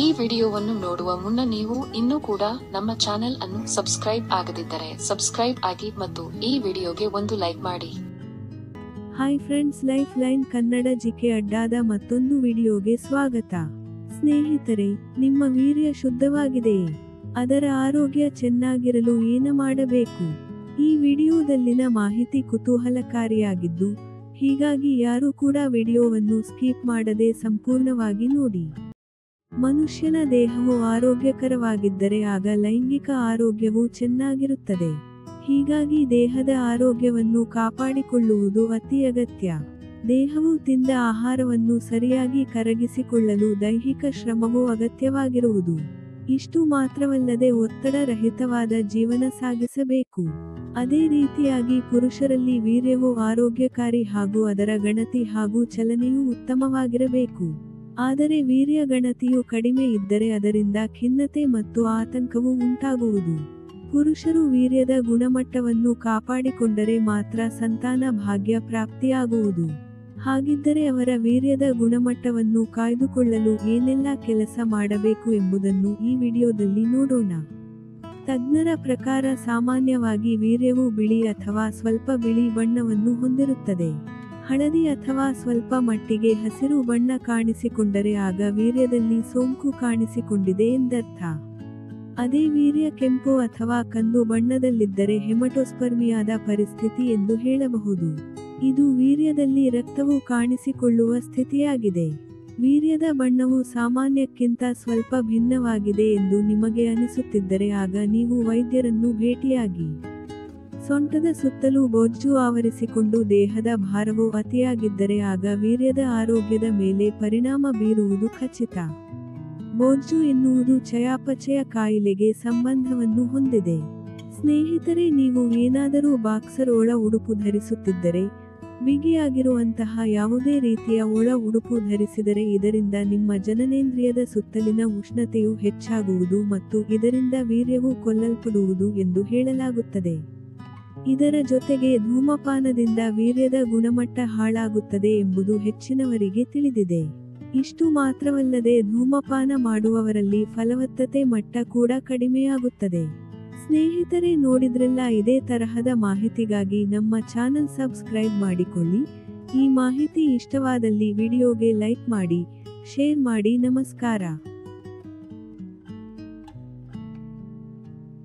ಈ ವಿಡಿಯೋವನ್ನು ನೋಡುವ ಮುನ್ನ ನೀವು ಇನ್ನೂ ಕೂಡ ನಮ್ಮ ಚಾನೆಲ್ ಅನ್ನು ಸಬ್ಸ್ಕ್ರೈಬ್ ಆಗದಿದ್ದರೆ ಸಬ್ಸ್ಕ್ರೈಬ್ ಆಗಿ ಮತ್ತು ಈ ವಿಡಿಯೋಗೆ ಒಂದು ಲೈಕ್ ಮಾಡಿ. Hi friends, life line Kannada GK ಅಡ್ಡಾದ ಮತ್ತೊಂದು ವಿಡಿಯೋಗೆ ಸ್ವಾಗತ. ಸ್ನೇಹಿತರೆ, ನಿಮ್ಮ ವೀರ್ಯ ಶುದ್ಧವಾಗಿದೆಯೇ? ಅದರ ಆರೋಗ್ಯ ಚೆನ್ನಾಗಿರಲು ಏನು ಮಾಡಬೇಕು? ಈ ವಿಡಿಯೋದಲ್ಲಿನ ಮಾಹಿತಿ ಕುತೂಹಲಕಾರಿಯಾಗಿದ್ದು, ಹೀಗಾಗಿ ಯಾರು ಕೂಡ ವಿಡಿಯೋವನ್ನು ಸ್ಕಿಪ್ ಮಾಡದೆ ಸಂಪೂರ್ಣವಾಗಿ ನೋಡಿ. ಮನುಷ್ಯನ ದೇಹವು ಆರೋಗ್ಯಕರವಾಗಿದ್ದರೆ ಆಗ ಲೈಂಗಿಕ ಆರೋಗ್ಯವು ಚೆನ್ನಾಗಿರುತ್ತದೆ. ಹೀಗಾಗಿ ದೇಹದ ಆರೋಗ್ಯವನ್ನು ಕಾಪಾಡಿಕೊಳ್ಳುವುದು ಅತಿ ಅಗತ್ಯ. ದೇಹವು ತಿಂದ ಆಹಾರವನ್ನು ಸರಿಯಾಗಿ ಕರಗಿಸಿಕೊಳ್ಳಲು ದೈಹಿಕ ಶ್ರಮವೂ ಅಗತ್ಯವಾಗಿರುವುದು. ಇಷ್ಟು ಮಾತ್ರವಲ್ಲದೆ ಒತ್ತಡ ರಹಿತವಾದ ಜೀವನ ಸಾಗಿಸಬೇಕು. ಅದೇ ರೀತಿಯಾಗಿ ಪುರುಷರಲ್ಲಿ ವೀರ್ಯವು ಆರೋಗ್ಯಕಾರಿ ಹಾಗೂ ಅದರ ಗಣತಿ ಹಾಗೂ ಚಲನೆಯೂ ಉತ್ತಮವಾಗಿರಬೇಕು. ಆದರೆ ವೀರ್ಯ ಗಣತಿಯು ಕಡಿಮೆ ಇದ್ದರೆ ಅದರಿಂದ ಖಿನ್ನತೆ ಮತ್ತು ಆತಂಕವು ಉಂಟಾಗುವುದು. ಪುರುಷರು ವೀರ್ಯದ ಗುಣಮಟ್ಟವನ್ನು ಕಾಪಾಡಿಕೊಂಡರೆ ಮಾತ್ರ ಸಂತಾನ ಭಾಗ್ಯ ಪ್ರಾಪ್ತಿಯಾಗುವುದು. ಹಾಗಿದ್ದರೆ ಅವರ ವೀರ್ಯದ ಗುಣಮಟ್ಟವನ್ನು ಕಾಯ್ದುಕೊಳ್ಳಲು ಏನೆಲ್ಲ ಕೆಲಸ ಮಾಡಬೇಕು ಎಂಬುದನ್ನು ಈ ವಿಡಿಯೋದಲ್ಲಿ ನೋಡೋಣ. ತಜ್ಞರ ಪ್ರಕಾರ ಸಾಮಾನ್ಯವಾಗಿ ವೀರ್ಯವು ಬಿಳಿ ಅಥವಾ ಸ್ವಲ್ಪ ಬಿಳಿ ಬಣ್ಣವನ್ನು ಹೊಂದಿರುತ್ತದೆ. ಹಳದಿ ಅಥವಾ ಸ್ವಲ್ಪ ಮಟ್ಟಿಗೆ ಹಸಿರು ಬಣ್ಣ ಕಾಣಿಸಿಕೊಂಡರೆ ಆಗ ವೀರ್ಯದಲ್ಲಿ ಸೋಂಕು ಕಾಣಿಸಿಕೊಂಡಿದೆ ಎಂದರ್ಥ. ಅದೇ ವೀರ್ಯ ಕೆಂಪು ಅಥವಾ ಕಂದು ಬಣ್ಣದಲ್ಲಿದ್ದರೆ ಹೆಮಟೋಸ್ಪರ್ಮಿಯಾದ ಪರಿಸ್ಥಿತಿ ಎಂದು ಹೇಳಬಹುದು. ಇದು ವೀರ್ಯದಲ್ಲಿ ರಕ್ತವು ಕಾಣಿಸಿಕೊಳ್ಳುವ ಸ್ಥಿತಿಯಾಗಿದೆ. ವೀರ್ಯದ ಬಣ್ಣವು ಸಾಮಾನ್ಯಕ್ಕಿಂತ ಸ್ವಲ್ಪ ಭಿನ್ನವಾಗಿದೆ ಎಂದು ನಿಮಗೆ ಅನಿಸುತ್ತಿದ್ದರೆ ಆಗ ನೀವು ವೈದ್ಯರನ್ನು ಭೇಟಿಯಾಗಿ. ಸೊಂಟದ ಸುತ್ತಲೂ ಬೊಜ್ಜು ಆವರಿಸಿಕೊಂಡು ದೇಹದ ಭಾರವು ಅತಿಯಾಗಿದ್ದರೆ ಆಗ ವೀರ್ಯದ ಆರೋಗ್ಯದ ಮೇಲೆ ಪರಿಣಾಮ ಬೀರುವುದು ಖಚಿತ. ಬೊಜ್ಜು ಎನ್ನುವುದು ಚಯಾಪಚಯ ಕಾಯಿಲೆಗೆ ಸಂಬಂಧವನ್ನು ಹೊಂದಿದೆ. ಸ್ನೇಹಿತರೆ, ನೀವು ಏನಾದರೂ ಬಾಕ್ಸರ್ ಒಳ ಉಡುಪು ಧರಿಸುತ್ತಿದ್ದರೆ, ಬಿಗಿಯಾಗಿರುವಂತಹ ಯಾವುದೇ ರೀತಿಯ ಒಳ ಉಡುಪು ಧರಿಸಿದರೆ ಇದರಿಂದ ನಿಮ್ಮ ಜನನೇಂದ್ರಿಯದ ಸುತ್ತಲಿನ ಉಷ್ಣತೆಯು ಹೆಚ್ಚಾಗುವುದು ಮತ್ತು ಇದರಿಂದ ವೀರ್ಯವು ಕೊಲ್ಲಲ್ಪಡುವುದು ಎಂದು ಹೇಳಲಾಗುತ್ತದೆ. ಇದರ ಜೊತೆಗೆ ಧೂಮಪಾನದಿಂದ ವೀರ್ಯದ ಗುಣಮಟ್ಟ ಹಾಳಾಗುತ್ತದೆ ಎಂಬುದು ಹೆಚ್ಚಿನವರಿಗೆ ತಿಳಿದಿದೆ. ಇಷ್ಟು ಮಾತ್ರವಲ್ಲದೆ ಧೂಮಪಾನ ಮಾಡುವವರಲ್ಲಿ ಫಲವತ್ತತೆ ಮಟ್ಟ ಕೂಡ ಕಡಿಮೆಯಾಗುತ್ತದೆ. ಸ್ನೇಹಿತರೆ, ನೋಡಿದ್ರಲ್ಲ, ಇದೇ ತರಹದ ಮಾಹಿತಿಗಾಗಿ ನಮ್ಮ ಚಾನಲ್ ಸಬ್ಸ್ಕ್ರೈಬ್ ಮಾಡಿಕೊಳ್ಳಿ. ಈ ಮಾಹಿತಿ ಇಷ್ಟವಾದಲ್ಲಿ ವಿಡಿಯೋಗೆ ಲೈಕ್ ಮಾಡಿ, ಶೇರ್ ಮಾಡಿ. ನಮಸ್ಕಾರ.